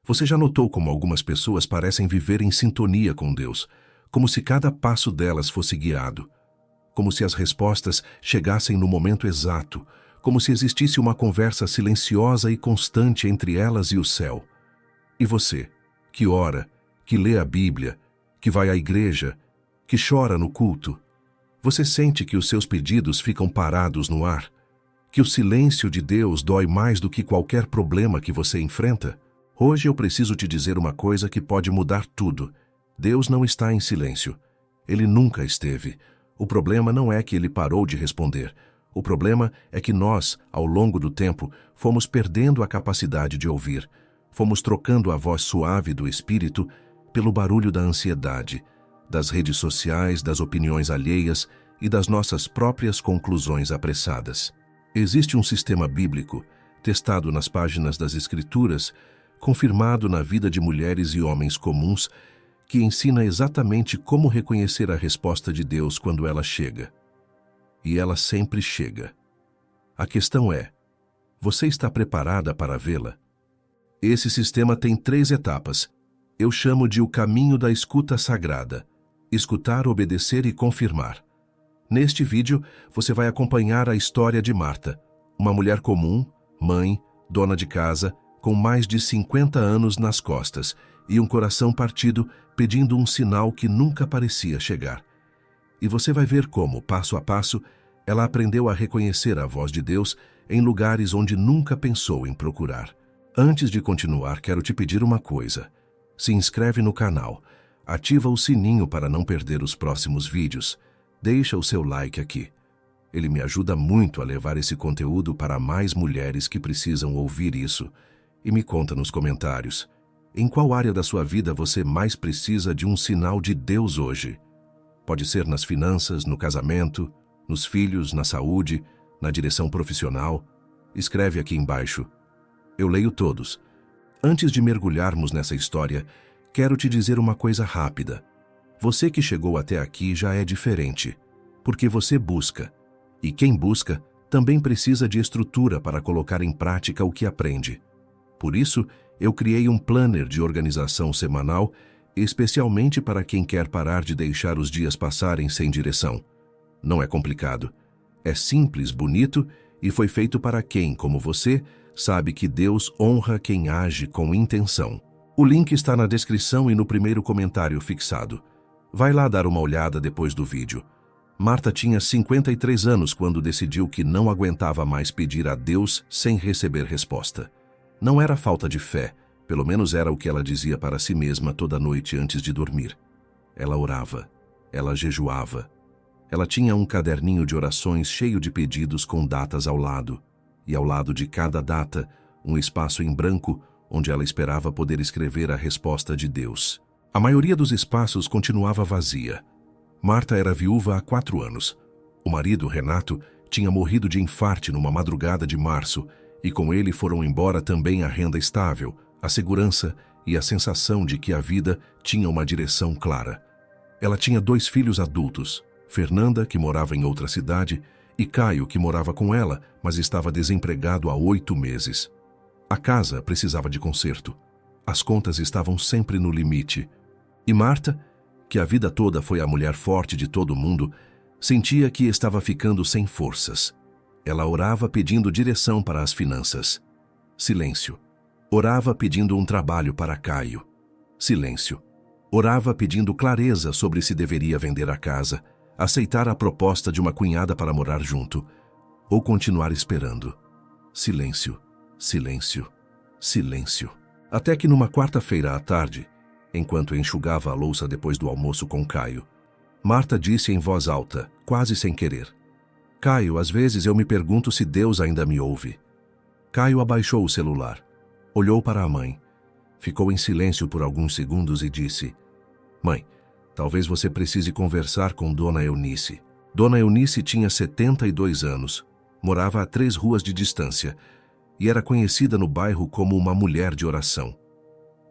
Você já notou como algumas pessoas parecem viver em sintonia com Deus, como se cada passo delas fosse guiado, como se as respostas chegassem no momento exato, como se existisse uma conversa silenciosa e constante entre elas e o céu. E você, que ora, que lê a Bíblia, que vai à igreja, que chora no culto, você sente que os seus pedidos ficam parados no ar? Que o silêncio de Deus dói mais do que qualquer problema que você enfrenta? Hoje eu preciso te dizer uma coisa que pode mudar tudo. Deus não está em silêncio. Ele nunca esteve. O problema não é que ele parou de responder. O problema é que nós, ao longo do tempo, fomos perdendo a capacidade de ouvir. Fomos trocando a voz suave do Espírito pelo barulho da ansiedade, das redes sociais, das opiniões alheias e das nossas próprias conclusões apressadas. Existe um sistema bíblico, testado nas páginas das Escrituras, confirmado na vida de mulheres e homens comuns, que ensina exatamente como reconhecer a resposta de Deus quando ela chega. E ela sempre chega. A questão é, você está preparada para vê-la? Esse sistema tem 3 etapas. Eu chamo de o caminho da escuta sagrada. Escutar, obedecer e confirmar. Neste vídeo, você vai acompanhar a história de Marta, uma mulher comum, mãe, dona de casa, com mais de 50 anos nas costas e um coração partido pedindo um sinal que nunca parecia chegar. E você vai ver como, passo a passo, ela aprendeu a reconhecer a voz de Deus em lugares onde nunca pensou em procurar. Antes de continuar, quero te pedir uma coisa. Se inscreve no canal, ativa o sininho para não perder os próximos vídeos. Deixa o seu like aqui. Ele me ajuda muito a levar esse conteúdo para mais mulheres que precisam ouvir isso. E me conta nos comentários, em qual área da sua vida você mais precisa de um sinal de Deus hoje? Pode ser nas finanças, no casamento, nos filhos, na saúde, na direção profissional. Escreve aqui embaixo. Eu leio todos. Antes de mergulharmos nessa história, quero te dizer uma coisa rápida. Você que chegou até aqui já é diferente, porque você busca. E quem busca também precisa de estrutura para colocar em prática o que aprende. Por isso, eu criei um planner de organização semanal, especialmente para quem quer parar de deixar os dias passarem sem direção. Não é complicado. É simples, bonito e foi feito para quem, como você, sabe que Deus honra quem age com intenção. O link está na descrição e no primeiro comentário fixado. Vai lá dar uma olhada depois do vídeo. Marta tinha 53 anos quando decidiu que não aguentava mais pedir a Deus sem receber resposta. Não era falta de fé, pelo menos era o que ela dizia para si mesma toda noite antes de dormir. Ela orava, ela jejuava. Ela tinha um caderninho de orações cheio de pedidos com datas ao lado, e ao lado de cada data, um espaço em branco onde ela esperava poder escrever a resposta de Deus. A maioria dos espaços continuava vazia. Marta era viúva há 4 anos. O marido, Renato, tinha morrido de infarte numa madrugada de março, e com ele foram embora também a renda estável, a segurança e a sensação de que a vida tinha uma direção clara. Ela tinha 2 filhos adultos, Fernanda, que morava em outra cidade, e Caio, que morava com ela, mas estava desempregado há 8 meses. A casa precisava de conserto. As contas estavam sempre no limite. E Marta, que a vida toda foi a mulher forte de todo mundo, sentia que estava ficando sem forças. Ela orava pedindo direção para as finanças. Silêncio. Orava pedindo um trabalho para Caio. Silêncio. Orava pedindo clareza sobre se deveria vender a casa, aceitar a proposta de uma cunhada para morar junto, ou continuar esperando. Silêncio, silêncio, silêncio. Até que numa quarta-feira à tarde, enquanto enxugava a louça depois do almoço com Caio, Marta disse em voz alta, quase sem querer: Caio, às vezes eu me pergunto se Deus ainda me ouve. Caio abaixou o celular, olhou para a mãe, ficou em silêncio por alguns segundos e disse: Mãe, talvez você precise conversar com Dona Eunice. Dona Eunice tinha 72 anos, morava a 3 ruas de distância e era conhecida no bairro como uma mulher de oração.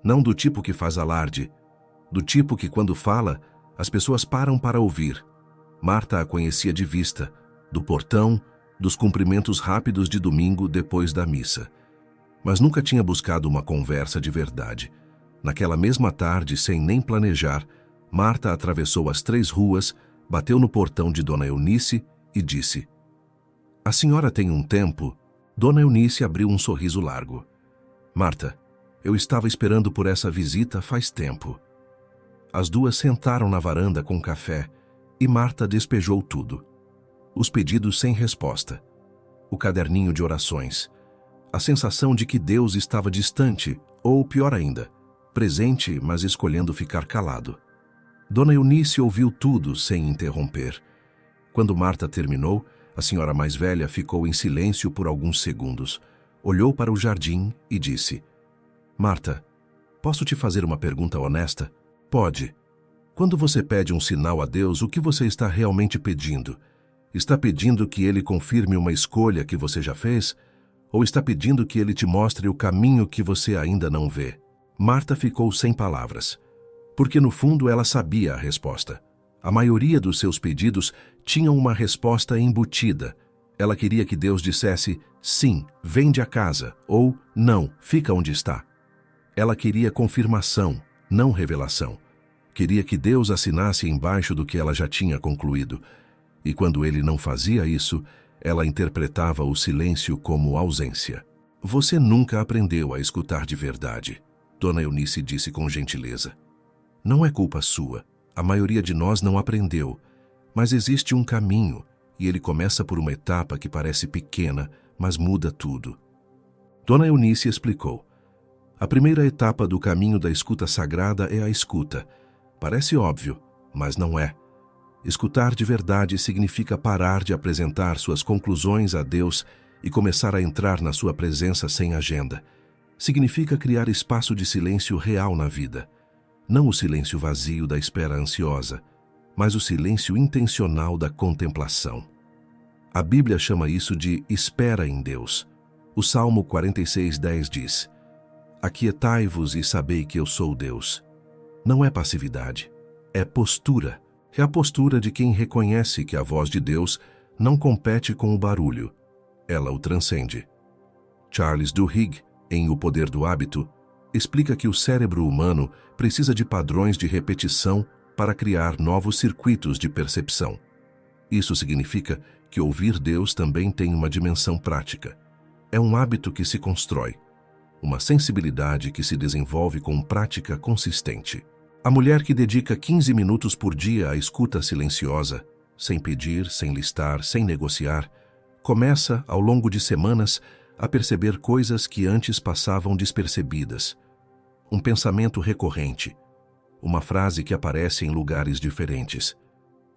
Não do tipo que faz alarde, do tipo que quando fala, as pessoas param para ouvir. Marta a conhecia de vista, do portão, dos cumprimentos rápidos de domingo depois da missa. mas nunca tinha buscado uma conversa de verdade. Naquela mesma tarde, sem nem planejar, Marta atravessou as 3 ruas, bateu no portão de Dona Eunice e disse: "A senhora tem um tempo?" Dona Eunice abriu um sorriso largo. "Marta, eu estava esperando por essa visita faz tempo." As duas sentaram na varanda com café e Marta despejou tudo. Os pedidos sem resposta, o caderninho de orações, a sensação de que Deus estava distante, ou pior ainda, presente, mas escolhendo ficar calado. Dona Eunice ouviu tudo sem interromper. Quando Marta terminou, a senhora mais velha ficou em silêncio por alguns segundos, olhou para o jardim e disse: "Marta, posso te fazer uma pergunta honesta?" "Pode." "Quando você pede um sinal a Deus, o que você está realmente pedindo? Está pedindo que Ele confirme uma escolha que você já fez? Ou está pedindo que Ele te mostre o caminho que você ainda não vê?" Marta ficou sem palavras, porque no fundo ela sabia a resposta. A maioria dos seus pedidos tinham uma resposta embutida. Ela queria que Deus dissesse: "Sim, vende a casa", ou "Não, fica onde está." Ela queria confirmação, não revelação. Queria que Deus assinasse embaixo do que ela já tinha concluído. E quando Ele não fazia isso, ela interpretava o silêncio como ausência. "Você nunca aprendeu a escutar de verdade", Dona Eunice disse com gentileza. "Não é culpa sua. A maioria de nós não aprendeu. Mas existe um caminho, e ele começa por uma etapa que parece pequena, mas muda tudo." Dona Eunice explicou. A primeira etapa do caminho da escuta sagrada é a escuta. Parece óbvio, mas não é. Escutar de verdade significa parar de apresentar suas conclusões a Deus e começar a entrar na sua presença sem agenda. Significa criar espaço de silêncio real na vida. Não o silêncio vazio da espera ansiosa, mas o silêncio intencional da contemplação. A Bíblia chama isso de espera em Deus. O Salmo 46:10 diz: "Aquietai-vos e sabei que eu sou Deus." Não é passividade, é postura. É a postura de quem reconhece que a voz de Deus não compete com o barulho, ela o transcende. Charles Duhigg, em O Poder do Hábito, explica que o cérebro humano precisa de padrões de repetição para criar novos circuitos de percepção. Isso significa que ouvir Deus também tem uma dimensão prática. É um hábito que se constrói, uma sensibilidade que se desenvolve com prática consistente. A mulher que dedica 15 minutos por dia à escuta silenciosa, sem pedir, sem listar, sem negociar, começa, ao longo de semanas, a perceber coisas que antes passavam despercebidas. Um pensamento recorrente, uma frase que aparece em lugares diferentes,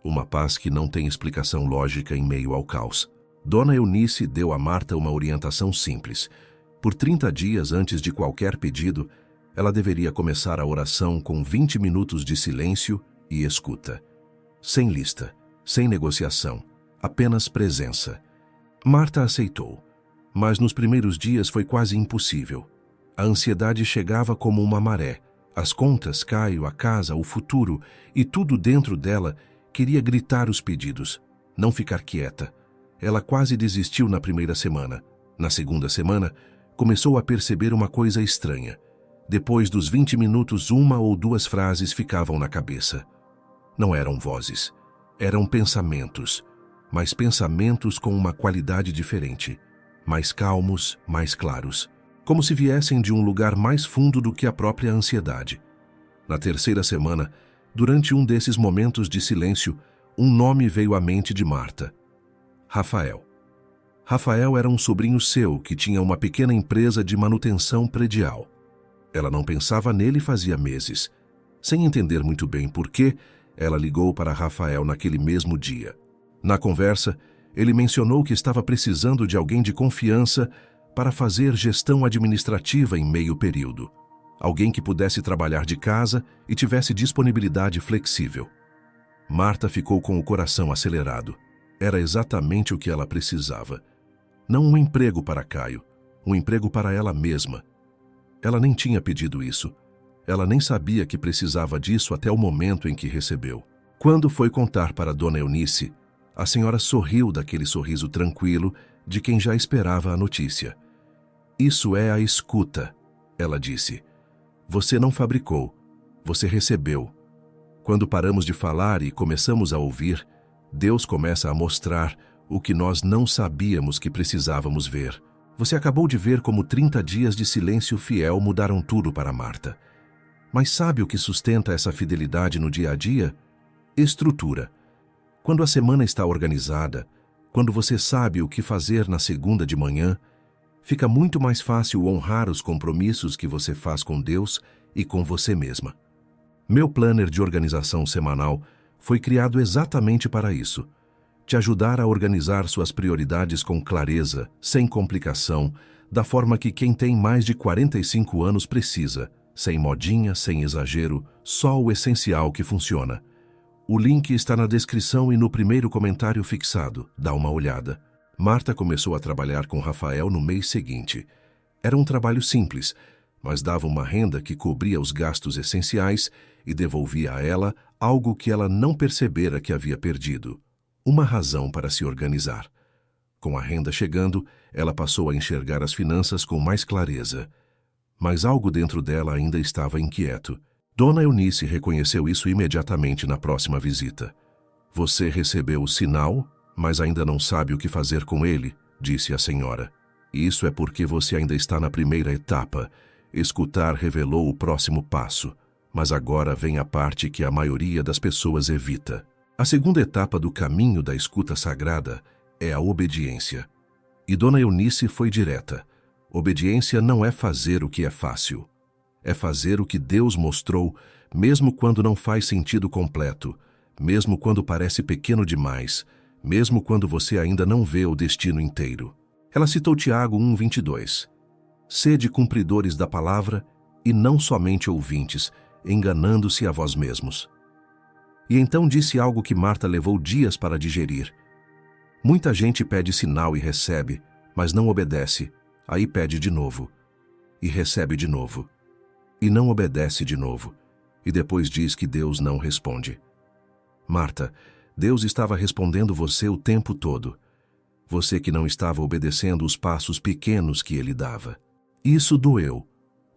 uma paz que não tem explicação lógica em meio ao caos. Dona Eunice deu a Marta uma orientação simples. Por 30 dias antes de qualquer pedido, ela deveria começar a oração com 20 minutos de silêncio e escuta. Sem lista, sem negociação, apenas presença. Marta aceitou, mas nos primeiros dias foi quase impossível. A ansiedade chegava como uma maré. As contas, Caio, a casa, o futuro e tudo dentro dela queria gritar os pedidos, não ficar quieta. Ela quase desistiu na primeira semana. Na segunda semana, começou a perceber uma coisa estranha. Depois dos 20 minutos, 1 ou 2 frases ficavam na cabeça. Não eram vozes, eram pensamentos, mas pensamentos com uma qualidade diferente, mais calmos, mais claros, como se viessem de um lugar mais fundo do que a própria ansiedade. Na terceira semana, durante um desses momentos de silêncio, um nome veio à mente de Marta: Rafael. Rafael era um sobrinho seu que tinha uma pequena empresa de manutenção predial. Ela não pensava nele fazia meses. Sem entender muito bem por quê, ela ligou para Rafael naquele mesmo dia. Na conversa, ele mencionou que estava precisando de alguém de confiança para fazer gestão administrativa em meio período. Alguém que pudesse trabalhar de casa e tivesse disponibilidade flexível. Marta ficou com o coração acelerado. Era exatamente o que ela precisava. Não um emprego para Caio, um emprego para ela mesma. Ela nem tinha pedido isso. Ela nem sabia que precisava disso até o momento em que recebeu. Quando foi contar para Dona Eunice, a senhora sorriu daquele sorriso tranquilo de quem já esperava a notícia. Isso é a escuta, ela disse. Você não fabricou, você recebeu. Quando paramos de falar e começamos a ouvir, Deus começa a mostrar o que nós não sabíamos que precisávamos ver. Você acabou de ver como 30 dias de silêncio fiel mudaram tudo para Marta. Mas sabe o que sustenta essa fidelidade no dia a dia? Estrutura. Quando a semana está organizada, quando você sabe o que fazer na segunda de manhã, fica muito mais fácil honrar os compromissos que você faz com Deus e com você mesma. Meu planner de organização semanal foi criado exatamente para isso. Te ajudar a organizar suas prioridades com clareza, sem complicação, da forma que quem tem mais de 45 anos precisa, sem modinha, sem exagero, só o essencial que funciona. O link está na descrição e no primeiro comentário fixado. Dá uma olhada. Marta começou a trabalhar com Rafael no mês seguinte. Era um trabalho simples, mas dava uma renda que cobria os gastos essenciais e devolvia a ela algo que ela não percebera que havia perdido. Uma razão para se organizar. Com a renda chegando, ela passou a enxergar as finanças com mais clareza. Mas algo dentro dela ainda estava inquieto. Dona Eunice reconheceu isso imediatamente na próxima visita. Você recebeu o sinal, mas ainda não sabe o que fazer com ele, disse a senhora. Isso é porque você ainda está na primeira etapa. Escutar revelou o próximo passo, mas agora vem a parte que a maioria das pessoas evita. A segunda etapa do caminho da escuta sagrada é a obediência. E Dona Eunice foi direta. Obediência não é fazer o que é fácil. É fazer o que Deus mostrou, mesmo quando não faz sentido completo, mesmo quando parece pequeno demais, mesmo quando você ainda não vê o destino inteiro. Ela citou Tiago 1:22. Sede cumpridores da palavra e não somente ouvintes, enganando-se a vós mesmos. E então disse algo que Marta levou dias para digerir. Muita gente pede sinal e recebe, mas não obedece. Aí pede de novo. E recebe de novo. E não obedece de novo. E depois diz que Deus não responde. Marta, Deus estava respondendo você o tempo todo. Você que não estava obedecendo os passos pequenos que Ele dava. Isso doeu,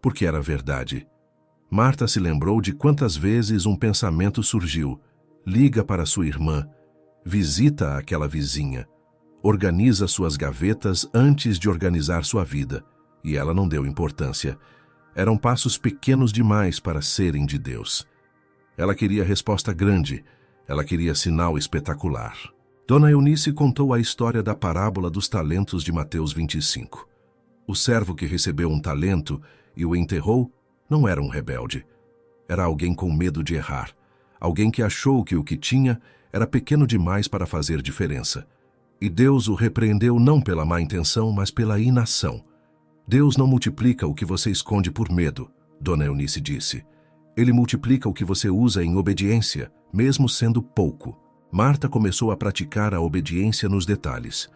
porque era verdade. Marta se lembrou de quantas vezes um pensamento surgiu. Liga para sua irmã, visita aquela vizinha, organiza suas gavetas antes de organizar sua vida. E ela não deu importância. Eram passos pequenos demais para serem de Deus. Ela queria resposta grande, ela queria sinal espetacular. Dona Eunice contou a história da parábola dos talentos de Mateus 25. O servo que recebeu um talento e o enterrou não era um rebelde. Era alguém com medo de errar. Alguém que achou que o que tinha era pequeno demais para fazer diferença. E Deus o repreendeu não pela má intenção, mas pela inação. Deus não multiplica o que você esconde por medo, Dona Eunice disse. Ele multiplica o que você usa em obediência, mesmo sendo pouco. Marta começou a praticar a obediência nos detalhes.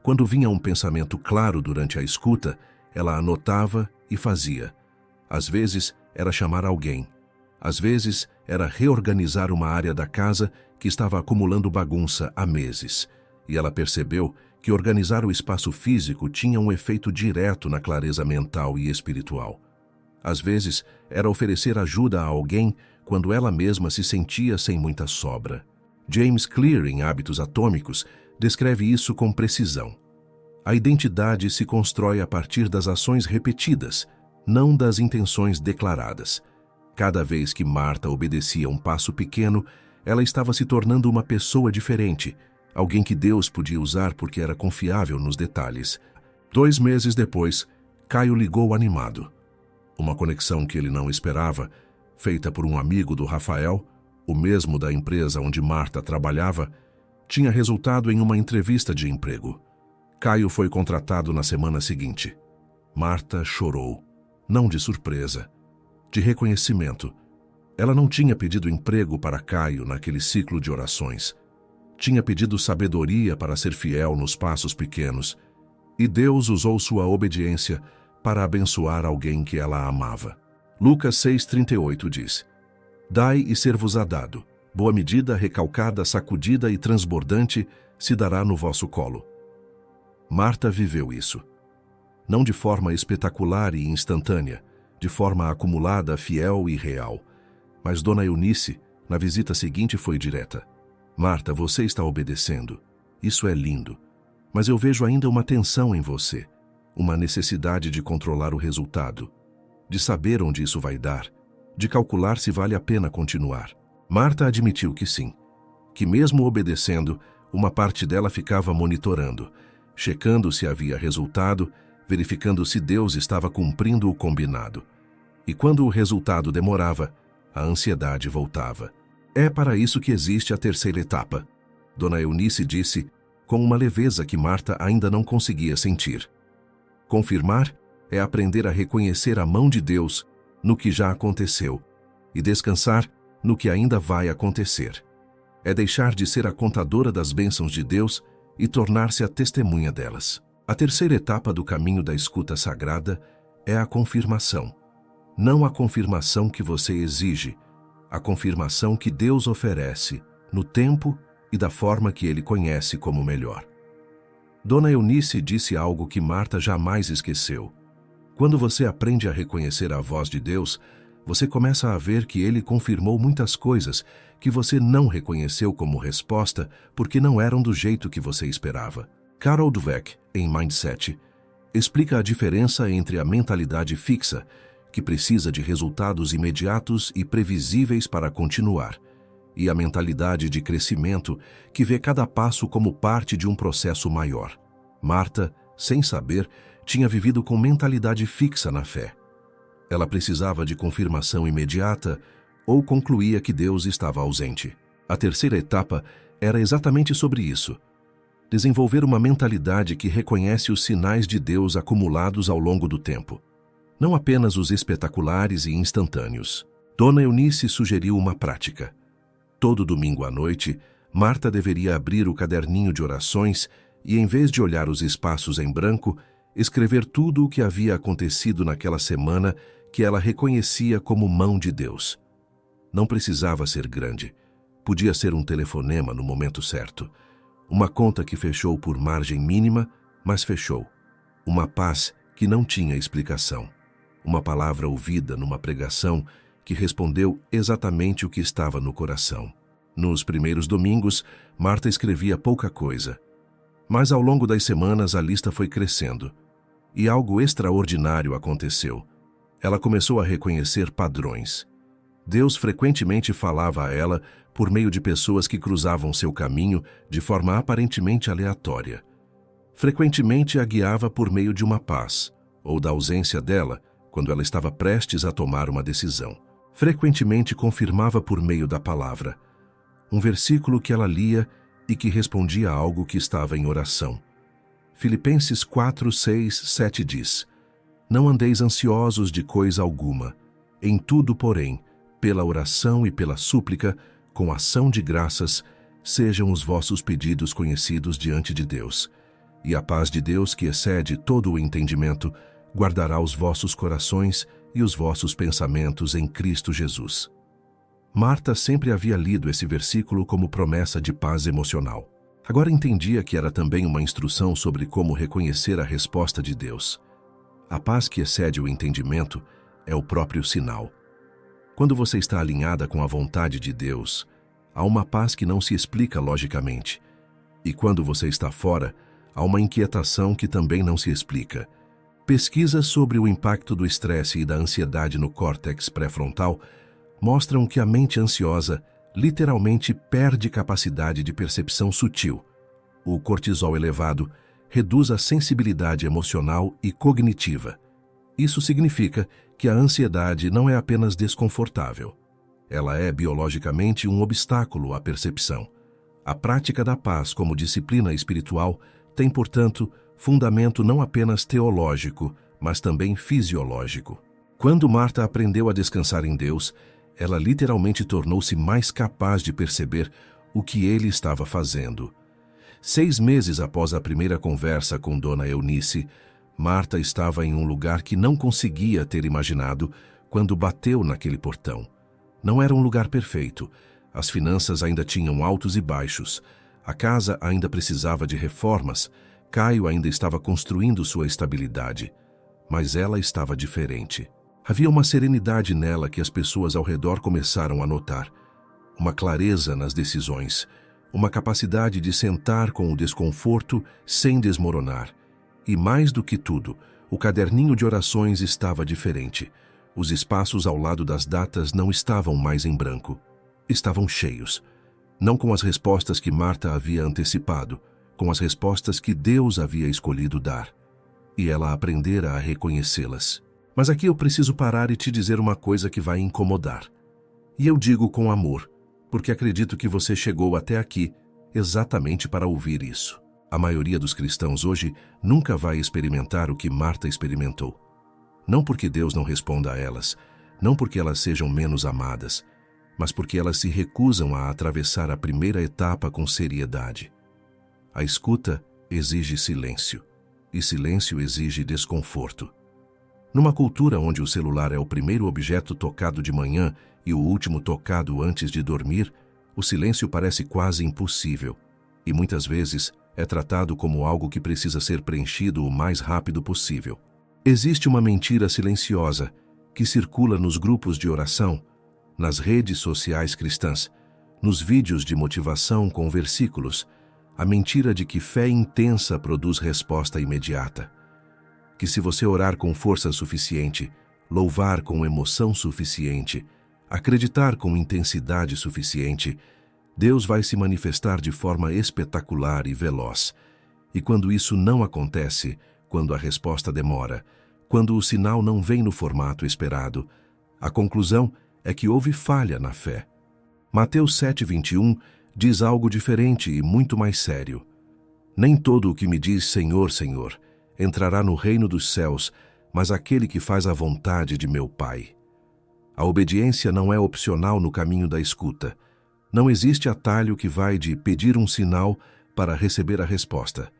Quando vinha um pensamento claro durante a escuta, ela anotava e fazia. Às vezes, era chamar alguém. Às vezes, era reorganizar uma área da casa que estava acumulando bagunça há meses. E ela percebeu que organizar o espaço físico tinha um efeito direto na clareza mental e espiritual. Às vezes, era oferecer ajuda a alguém quando ela mesma se sentia sem muita sobra. James Clear, em Hábitos Atômicos, descreve isso com precisão. A identidade se constrói a partir das ações repetidas, não das intenções declaradas. Cada vez que Marta obedecia um passo pequeno, ela estava se tornando uma pessoa diferente, alguém que Deus podia usar porque era confiável nos detalhes. 2 meses depois, Caio ligou animado. Uma conexão que ele não esperava, feita por um amigo do Rafael, o mesmo da empresa onde Marta trabalhava, tinha resultado em uma entrevista de emprego. Caio foi contratado na semana seguinte. Marta chorou, não de surpresa, de reconhecimento. Ela não tinha pedido emprego para Caio naquele ciclo de orações. Tinha pedido sabedoria para ser fiel nos passos pequenos. E Deus usou sua obediência para abençoar alguém que ela amava. Lucas 6,38 diz: Dai e ser-vos-á dado. Boa medida, recalcada, sacudida e transbordante se dará no vosso colo. Marta viveu isso. não de forma espetacular e instantânea, de forma acumulada, fiel e real. Mas Dona Eunice, na visita seguinte, foi direta. Marta, você está obedecendo. Isso é lindo. Mas eu vejo ainda uma tensão em você, uma necessidade de controlar o resultado, de saber onde isso vai dar, de calcular se vale a pena continuar. Marta admitiu que sim, que mesmo obedecendo, uma parte dela ficava monitorando, checando se havia resultado, verificando se Deus estava cumprindo o combinado. E quando o resultado demorava, a ansiedade voltava. É para isso que existe a terceira etapa. Dona Eunice disse, com uma leveza que Marta ainda não conseguia sentir. Confirmar é aprender a reconhecer a mão de Deus no que já aconteceu e descansar no que ainda vai acontecer. É deixar de ser a contadora das bênçãos de Deus e tornar-se a testemunha delas. A terceira etapa do caminho da escuta sagrada é a confirmação. Não a confirmação que você exige, a confirmação que Deus oferece, no tempo e da forma que Ele conhece como melhor. Dona Eunice disse algo que Marta jamais esqueceu. Quando você aprende a reconhecer a voz de Deus, você começa a ver que Ele confirmou muitas coisas que você não reconheceu como resposta porque não eram do jeito que você esperava. Carol Dweck, em Mindset, explica a diferença entre a mentalidade fixa, que precisa de resultados imediatos e previsíveis para continuar, e a mentalidade de crescimento, que vê cada passo como parte de um processo maior. Marta, sem saber, tinha vivido com mentalidade fixa na fé. Ela precisava de confirmação imediata ou concluía que Deus estava ausente. A terceira etapa era exatamente sobre isso. Desenvolver uma mentalidade que reconhece os sinais de Deus acumulados ao longo do tempo, não apenas os espetaculares e instantâneos. Dona Eunice sugeriu uma prática. Todo domingo à noite, Marta deveria abrir o caderninho de orações e, em vez de olhar os espaços em branco, escrever tudo o que havia acontecido naquela semana que ela reconhecia como mão de Deus. Não precisava ser grande. Podia ser um telefonema no momento certo. Uma conta que fechou por margem mínima, mas fechou. Uma paz que não tinha explicação. Uma palavra ouvida numa pregação que respondeu exatamente o que estava no coração. Nos primeiros domingos, Marta escrevia pouca coisa. Mas ao longo das semanas a lista foi crescendo. E algo extraordinário aconteceu. Ela começou a reconhecer padrões. Deus frequentemente falava a ela por meio de pessoas que cruzavam seu caminho de forma aparentemente aleatória. Frequentemente a guiava por meio de uma paz, ou da ausência dela, quando ela estava prestes a tomar uma decisão. Frequentemente confirmava por meio da palavra, um versículo que ela lia e que respondia a algo que estava em oração. Filipenses 4, 6, 7 diz: Não andeis ansiosos de coisa alguma, em tudo, porém, pela oração e pela súplica, com ação de graças, sejam os vossos pedidos conhecidos diante de Deus. E a paz de Deus, que excede todo o entendimento, guardará os vossos corações e os vossos pensamentos em Cristo Jesus. Marta sempre havia lido esse versículo como promessa de paz emocional. Agora entendia que era também uma instrução sobre como reconhecer a resposta de Deus. A paz que excede o entendimento é o próprio sinal. Quando você está alinhada com a vontade de Deus, há uma paz que não se explica logicamente. E quando você está fora, há uma inquietação que também não se explica. Pesquisas sobre o impacto do estresse e da ansiedade no córtex pré-frontal mostram que a mente ansiosa literalmente perde capacidade de percepção sutil. O cortisol elevado reduz a sensibilidade emocional e cognitiva. Isso significa que a ansiedade não é apenas desconfortável. Ela é biologicamente um obstáculo à percepção. A prática da paz como disciplina espiritual tem, portanto, fundamento não apenas teológico, mas também fisiológico. Quando Marta aprendeu a descansar em Deus, ela literalmente tornou-se mais capaz de perceber o que Ele estava fazendo. 6 meses após a primeira conversa com Dona Eunice, Marta estava em um lugar que não conseguia ter imaginado quando bateu naquele portão. Não era um lugar perfeito. As finanças ainda tinham altos e baixos. A casa ainda precisava de reformas. Caio ainda estava construindo sua estabilidade. mas ela estava diferente. Havia uma serenidade nela que as pessoas ao redor começaram a notar, uma clareza nas decisões, uma capacidade de sentar com o desconforto sem desmoronar. E mais do que tudo, o caderninho de orações estava diferente. Os espaços ao lado das datas não estavam mais em branco. Estavam cheios. Não com as respostas que Marta havia antecipado, com as respostas que Deus havia escolhido dar. E ela aprendera a reconhecê-las. Mas aqui eu preciso parar e te dizer uma coisa que vai incomodar. E eu digo com amor, porque acredito que você chegou até aqui exatamente para ouvir isso. A maioria dos cristãos hoje nunca vai experimentar o que Marta experimentou. Não porque Deus não responda a elas, não porque elas sejam menos amadas, mas porque elas se recusam a atravessar a primeira etapa com seriedade. A escuta exige silêncio, e silêncio exige desconforto. Numa cultura onde o celular é o primeiro objeto tocado de manhã e o último tocado antes de dormir, o silêncio parece quase impossível, e muitas vezes é tratado como algo que precisa ser preenchido o mais rápido possível. Existe uma mentira silenciosa que circula nos grupos de oração, nas redes sociais cristãs, nos vídeos de motivação com versículos, a mentira de que fé intensa produz resposta imediata. Que se você orar com força suficiente, louvar com emoção suficiente, acreditar com intensidade suficiente, Deus vai se manifestar de forma espetacular e veloz. E quando isso não acontece, quando a resposta demora, quando o sinal não vem no formato esperado, a conclusão é que houve falha na fé. Mateus 7:21 diz algo diferente e muito mais sério. Nem todo o que me diz Senhor, Senhor, entrará no reino dos céus, mas aquele que faz a vontade de meu Pai. A obediência não é opcional no caminho da escuta. Não existe atalho que vai de pedir um sinal para receber a resposta,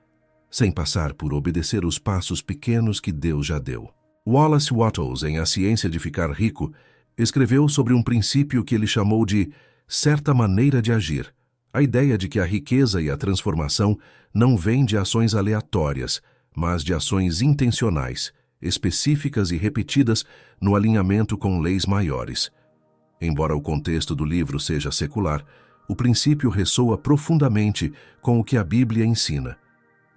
sem passar por obedecer os passos pequenos que Deus já deu. Wallace Wattles, em A Ciência de Ficar Rico, escreveu sobre um princípio que ele chamou de certa maneira de agir, a ideia de que a riqueza e a transformação não vêm de ações aleatórias, mas de ações intencionais, específicas e repetidas no alinhamento com leis maiores. Embora o contexto do livro seja secular, o princípio ressoa profundamente com o que a Bíblia ensina.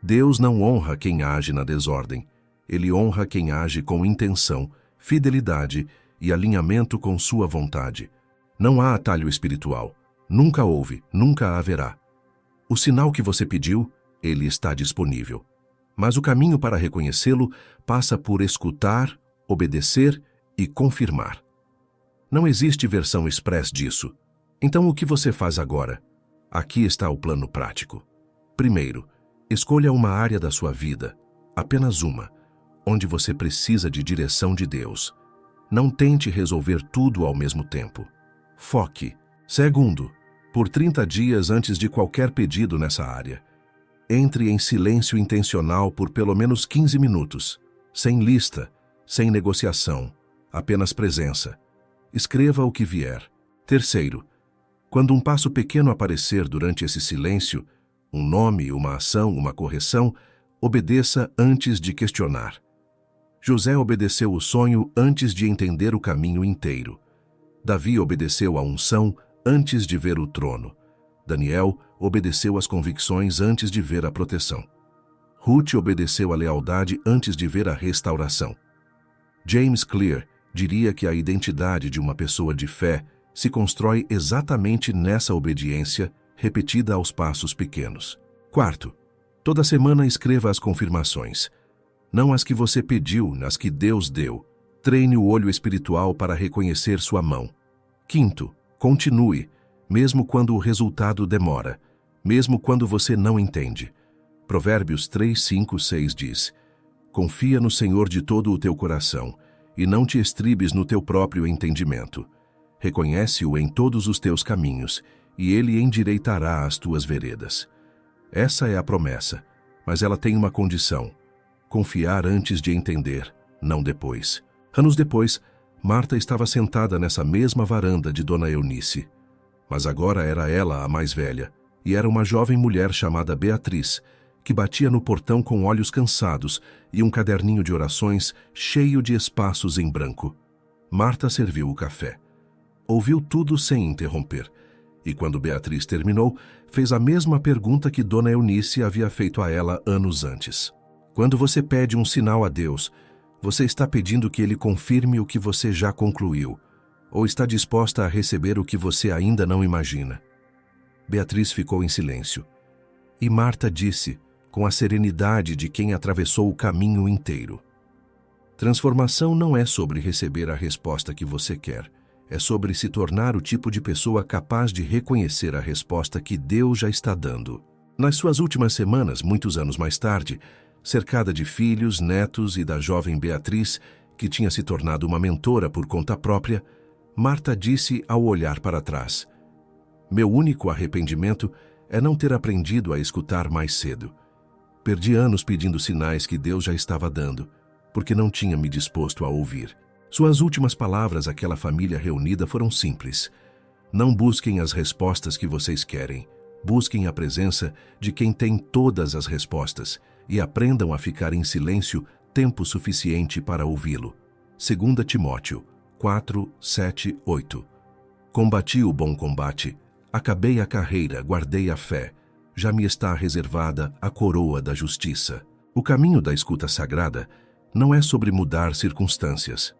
Deus não honra quem age na desordem. Ele honra quem age com intenção, fidelidade e alinhamento com sua vontade. Não há atalho espiritual. Nunca houve, nunca haverá. O sinal que você pediu, ele está disponível. Mas o caminho para reconhecê-lo passa por escutar, obedecer e confirmar. Não existe versão express disso. Então o que você faz agora? Aqui está o plano prático. Primeiro, escolha uma área da sua vida, apenas uma, onde você precisa de direção de Deus. Não tente resolver tudo ao mesmo tempo. Foque. Segundo, por 30 dias antes de qualquer pedido nessa área, entre em silêncio intencional por pelo menos 15 minutos, sem lista, sem negociação, apenas presença. Escreva o que vier. Terceiro, quando um passo pequeno aparecer durante esse silêncio, um nome, uma ação, uma correção, obedeça antes de questionar. José obedeceu o sonho antes de entender o caminho inteiro. Davi obedeceu à unção antes de ver o trono. Daniel obedeceu às convicções antes de ver a proteção. Ruth obedeceu à lealdade antes de ver a restauração. James Clear diria que a identidade de uma pessoa de fé se constrói exatamente nessa obediência repetida aos passos pequenos. Quarto, toda semana escreva as confirmações. Não as que você pediu, nas que Deus deu. Treine o olho espiritual para reconhecer sua mão. Quinto, continue, mesmo quando o resultado demora, mesmo quando você não entende. Provérbios 3:5-6 diz: confia no Senhor de todo o teu coração, e não te estribes no teu próprio entendimento. Reconhece-o em todos os teus caminhos, e ele endireitará as tuas veredas. Essa é a promessa, mas ela tem uma condição: confiar antes de entender, não depois. Anos depois, Marta estava sentada nessa mesma varanda de Dona Eunice. Mas agora era ela a mais velha, e era uma jovem mulher chamada Beatriz, que batia no portão com olhos cansados e um caderninho de orações cheio de espaços em branco. Marta serviu o café. Ouviu tudo sem interromper, e quando Beatriz terminou, fez a mesma pergunta que Dona Eunice havia feito a ela anos antes. Quando você pede um sinal a Deus, você está pedindo que Ele confirme o que você já concluiu, ou está disposta a receber o que você ainda não imagina? Beatriz ficou em silêncio. E Marta disse, com a serenidade de quem atravessou o caminho inteiro: transformação não é sobre receber a resposta que você quer, é sobre se tornar o tipo de pessoa capaz de reconhecer a resposta que Deus já está dando. Nas suas últimas semanas, muitos anos mais tarde, cercada de filhos, netos e da jovem Beatriz, que tinha se tornado uma mentora por conta própria, Marta disse ao olhar para trás: meu único arrependimento é não ter aprendido a escutar mais cedo. Perdi anos pedindo sinais que Deus já estava dando, porque não tinha me disposto a ouvir. Suas últimas palavras àquela família reunida foram simples: não busquem as respostas que vocês querem, busquem a presença de quem tem todas as respostas e aprendam a ficar em silêncio tempo suficiente para ouvi-lo. 2 Timóteo 4, 7, 8. Combati o bom combate, acabei a carreira, guardei a fé, já me está reservada a coroa da justiça. O caminho da escuta sagrada não é sobre mudar circunstâncias.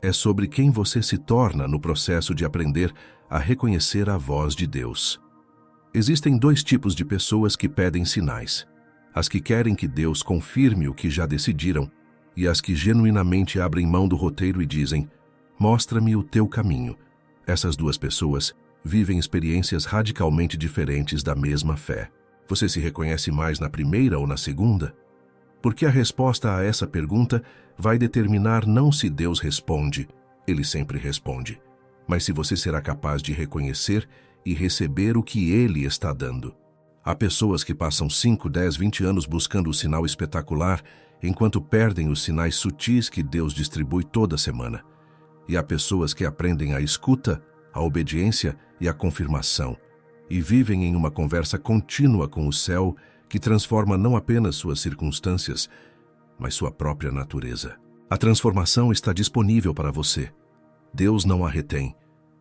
É sobre quem você se torna no processo de aprender a reconhecer a voz de Deus. Existem dois tipos de pessoas que pedem sinais: as que querem que Deus confirme o que já decidiram e as que genuinamente abrem mão do roteiro e dizem: mostra-me o teu caminho. Essas duas pessoas vivem experiências radicalmente diferentes da mesma fé. Você se reconhece mais na primeira ou na segunda? Porque a resposta a essa pergunta vai determinar não se Deus responde, Ele sempre responde, mas se você será capaz de reconhecer e receber o que Ele está dando. Há pessoas que passam 5, 10, 20 anos buscando o sinal espetacular, enquanto perdem os sinais sutis que Deus distribui toda semana. E há pessoas que aprendem a escuta, a obediência e a confirmação, e vivem em uma conversa contínua com o céu que transforma não apenas suas circunstâncias, mas sua própria natureza. A transformação está disponível para você. Deus não a retém,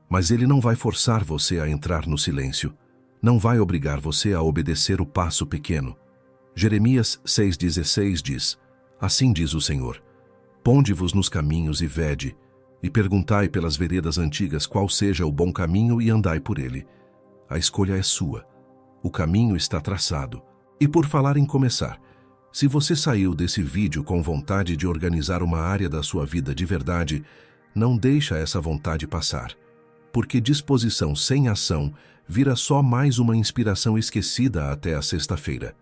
mas Ele não vai forçar você a entrar no silêncio. Não vai obrigar você a obedecer o passo pequeno. Jeremias 6,16 diz: assim diz o Senhor: ponde-vos nos caminhos e vede, e perguntai pelas veredas antigas qual seja o bom caminho e andai por ele. A escolha é sua. O caminho está traçado. E por falar em começar, se você saiu desse vídeo com vontade de organizar uma área da sua vida de verdade, não deixa essa vontade passar. Porque disposição sem ação vira só mais uma inspiração esquecida até a sexta-feira.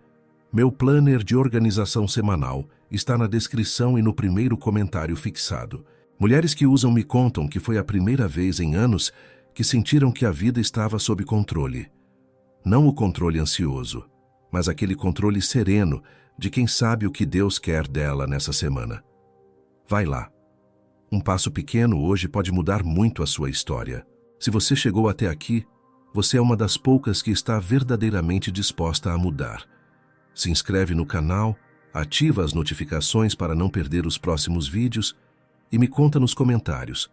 Meu planner de organização semanal está na descrição e no primeiro comentário fixado. Mulheres que usam me contam que foi a primeira vez em anos que sentiram que a vida estava sob controle. Não o controle ansioso, mas aquele controle sereno de quem sabe o que Deus quer dela nessa semana. Vai lá. Um passo pequeno hoje pode mudar muito a sua história. Se você chegou até aqui, você é uma das poucas que está verdadeiramente disposta a mudar. Se inscreve no canal, ativa as notificações para não perder os próximos vídeos e me conta nos comentários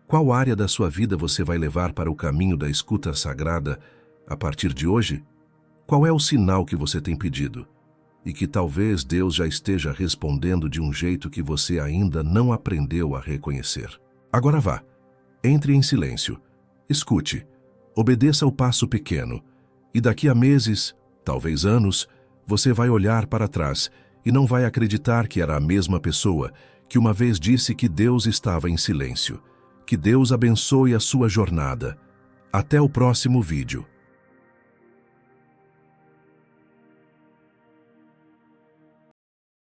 qual área da sua vida você vai levar para o caminho da escuta sagrada a partir de hoje. Qual é o sinal que você tem pedido e que talvez Deus já esteja respondendo de um jeito que você ainda não aprendeu a reconhecer? Agora vá, entre em silêncio, escute, obedeça o passo pequeno e daqui a meses, talvez anos, você vai olhar para trás e não vai acreditar que era a mesma pessoa que uma vez disse que Deus estava em silêncio. Que Deus abençoe a sua jornada. Até o próximo vídeo.